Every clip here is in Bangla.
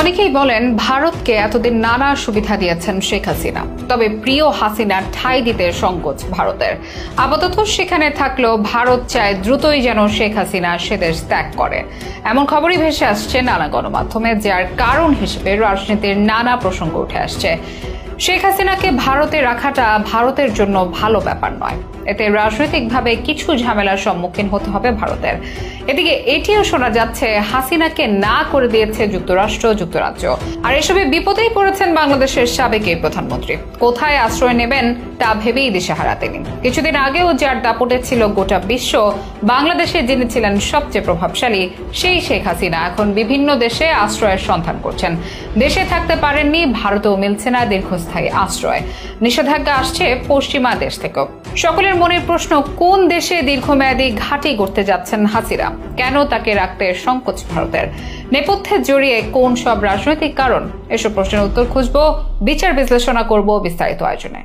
অনেকেই বলেন ভারতকে এতদিন নানা সুবিধা দিয়েছেন শেখ হাসিনা, তবে প্রিয় হাসিনার ঠাঁই দিতে সংকোচ ভারতের। আপাতত সেখানে থাকলেও ভারত চায় দ্রুতই যেন শেখ হাসিনা সে দেশ ত্যাগ করে, এমন খবরই ভেসে আসছে নানা গণমাধ্যমে, যার কারণ হিসেবে রাজনীতির নানা প্রসঙ্গ উঠে আসছে। শেখ হাসিনাকে ভারতে রাখাটা ভারতের জন্য ভালো ব্যাপার নয়, এতে রাজনৈতিকভাবে কিছু ঝামেলার সম্মুখীন হতে হবে ভারতের। এদিকে এটিও শোনা যাচ্ছে হাসিনাকে না করে দিয়েছে যুক্তরাষ্ট্র, যুক্তরাজ্য। আর এসবে বিপদেই পড়েছেন বাংলাদেশের সাবেক এই প্রধানমন্ত্রী। কোথায় আশ্রয় নেবেন তা ভেবেই দিশেহারা তিনি। কিছুদিন আগেও যার দাপটে ছিল গোটা বিশ্ব, বাংলাদেশে যিনি ছিলেন সবচেয়ে প্রভাবশালী সেই শেখ হাসিনা এখন বিভিন্ন দেশে আশ্রয়ের সন্ধান করছেন। দেশে থাকতে পারেননি, ভারতেও মিলছে না দীর্ঘস্থায়ী আশ্রয়। নিষেধাজ্ঞা আসছে পশ্চিমা দেশ থেকেও। সকলের মনের প্রশ্ন, কোন দেশে দীর্ঘমেয়াদী ঘাঁটি করতে যাচ্ছেন হাসিনা? কেন তাকে রাখতে সংকোচ ভারতের? নেপথ্যে জড়িয়ে কোন সব রাজনৈতিক কারণ? এসব প্রশ্নের উত্তর খুঁজবো, বিচার বিশ্লেষণা করব বিস্তারিত আয়োজনে।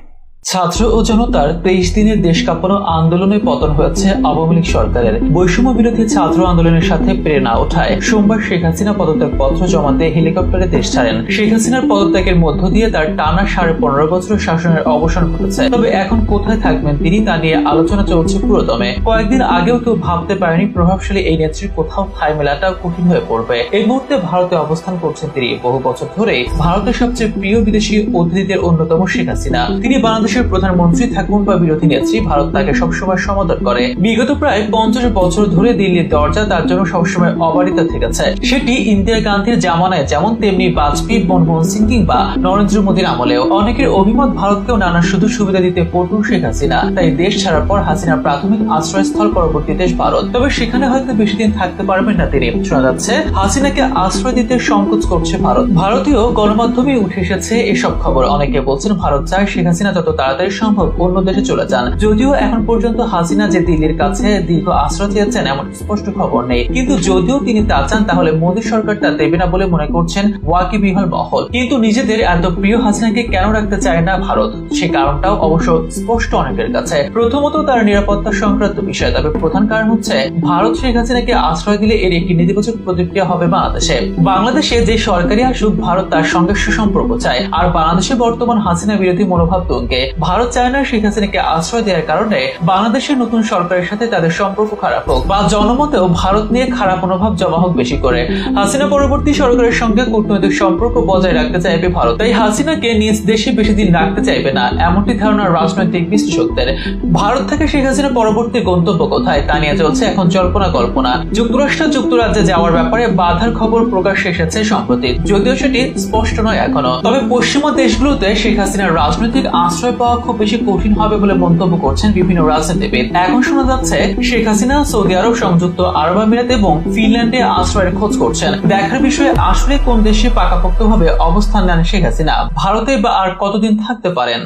ছাত্র ও জনতার 23 দিনের দেশ কাঁপানো আন্দোলনে পতন হয়েছে আওয়ামী লীগ সরকারের। বৈষম্য বিরোধী ছাত্র আন্দোলনের সাথে প্রেরণা ওঠায় সোমবার শেখ হাসিনা পদত্যাগ পত্র জমা দিয়ে হেলিকপ্টারে দেশ ছাড়েন। শেখ হাসিনার পদত্যাগের মধ্য দিয়ে তার টানা 15.5 বছর শাসনের অবসান ঘটেছে। তবে এখন কোথায় থাকবেন তিনি তা নিয়ে আলোচনা চলছে পুরোদমে। কয়েকদিন আগেও কেউ ভাবতে পারেনি প্রভাবশালী এই নেত্রীর কোথাও ঠাঁই মেলাটা কঠিন হয়ে পড়বে। এই মুহূর্তে ভারতে অবস্থান করছেন তিনি। বহু বছর ধরে ভারতের সবচেয়ে প্রিয় বিদেশি অতিথিদের অন্যতম শেখ হাসিনা। তিনি বাংলাদেশের প্রধানমন্ত্রী থাকুন বা বিরোধী নেত্রী, ভারত তাকে সবসময় সমাদর করে। বিগত প্রায় 50 বছর ধরে দিল্লির দরজা তার জন্য সবসময় অবারিত থেকেছে। সেটি ইন্দিরা গান্ধীর জামানায় যেমন, তেমনি বাজপেয়ী, মনমোহন সিং কিংবা নরেন্দ্র মোদীর আমলেও। অনেকের অভিমত, ভারতকেও নানা সুযোগ সুবিধা দিতে পটু শেখ হাসিনা। তাই দেশ ছাড়ার পর হাসিনার প্রাথমিক আশ্রয়স্থল পরবর্তী দেশ ভারত। তবে সেখানে হয়তো বেশি দিন থাকতে পারবেন না তিনি। শোনা যাচ্ছে হাসিনাকে আশ্রয় দিতে সংকোচ করছে ভারত। ভারতীয় গণমাধ্যমে উঠে এসেছে এসব খবর। অনেকে বলছেন ভারত চায় শেখ হাসিনা যত তাড়াতাড়ি সম্ভব অন্য দেশে চলে যান। যদিও এখন পর্যন্ত হাসিনা যে দিল্লির কাছে দীর্ঘ আশ্রয় চেয়েছেন এমন স্পষ্ট খবর নেই, কিন্তু যদিও তিনি তা চান তাহলে মোদী সরকার তা দেবে না বলে মনে করছেন ওয়াকিবহাল মহল। কিন্তু নিজেদের এত প্রিয় হাসিনাকে কেন রাখতে চায় না ভারত, সে কারণটাও অবশ্য স্পষ্ট অনেকের কাছে। প্রথমত তার নিরাপত্তা সংক্রান্ত বিষয়। তবে প্রধান কারণ হচ্ছে ভারত শেখ হাসিনাকে আশ্রয় দিলে এর একটি নেতিবাচক প্রতিক্রিয়া হবে বাংলাদেশে। বাংলাদেশে যে সরকারি আসুক, ভারত তার সঙ্গে সুসম্পর্ক চায়। আর বাংলাদেশে বর্তমান হাসিনা বিরোধী মনোভাব তুঙ্গে। ভারত চায় না শেখ হাসিনাকে আশ্রয় দেওয়ার কারণে বাংলাদেশের নতুন সরকারের সাথে তাদের সম্পর্ক খারাপ হোক, বা জনমতেও ভারত নিয়ে খারাপ মনোভাব জমা হোক বেশি করে। হাসিনা পরবর্তী সরকারের সঙ্গে কূটনৈতিক সম্পর্ক বজায় রাখতে চাইবে ভারত। তাই হাসিনাকে নিজ দেশে বেশি দিন রাখতে চাইবে না, এমনটি ধারণা রাজনৈতিক বিশ্লেষকদের। ভারত থেকে শেখ হাসিনা পরবর্তী গন্তব্য কোথায় তা নিয়ে চলছে এখন জল্পনা কল্পনা। যুক্তরাষ্ট্র, যুক্তরাজ্যে যাওয়ার ব্যাপারে বাধার খবর প্রকাশ্যে এসেছে সম্প্রতি, যদিও সেটি স্পষ্ট নয় এখনো। তবে পশ্চিমা দেশগুলোতে শেখ হাসিনার রাজনৈতিক আশ্রয় পাওয়া খুব বেশি কঠিন হবে বলে মন্তব্য করছেন বিভিন্ন রাজনীতিবিদ। এখন শোনা যাচ্ছে শেখ হাসিনা সৌদি আরব, সংযুক্ত আরব আমিরাত এবং ফিনল্যান্ডে আশ্রয়ের খোঁজ করছেন। দেখার বিষয়ে আসলে কোন দেশে পাকাপোক্তভাবে অবস্থান নেন শেখ হাসিনা, ভারতে বা আর কতদিন থাকতে পারেন।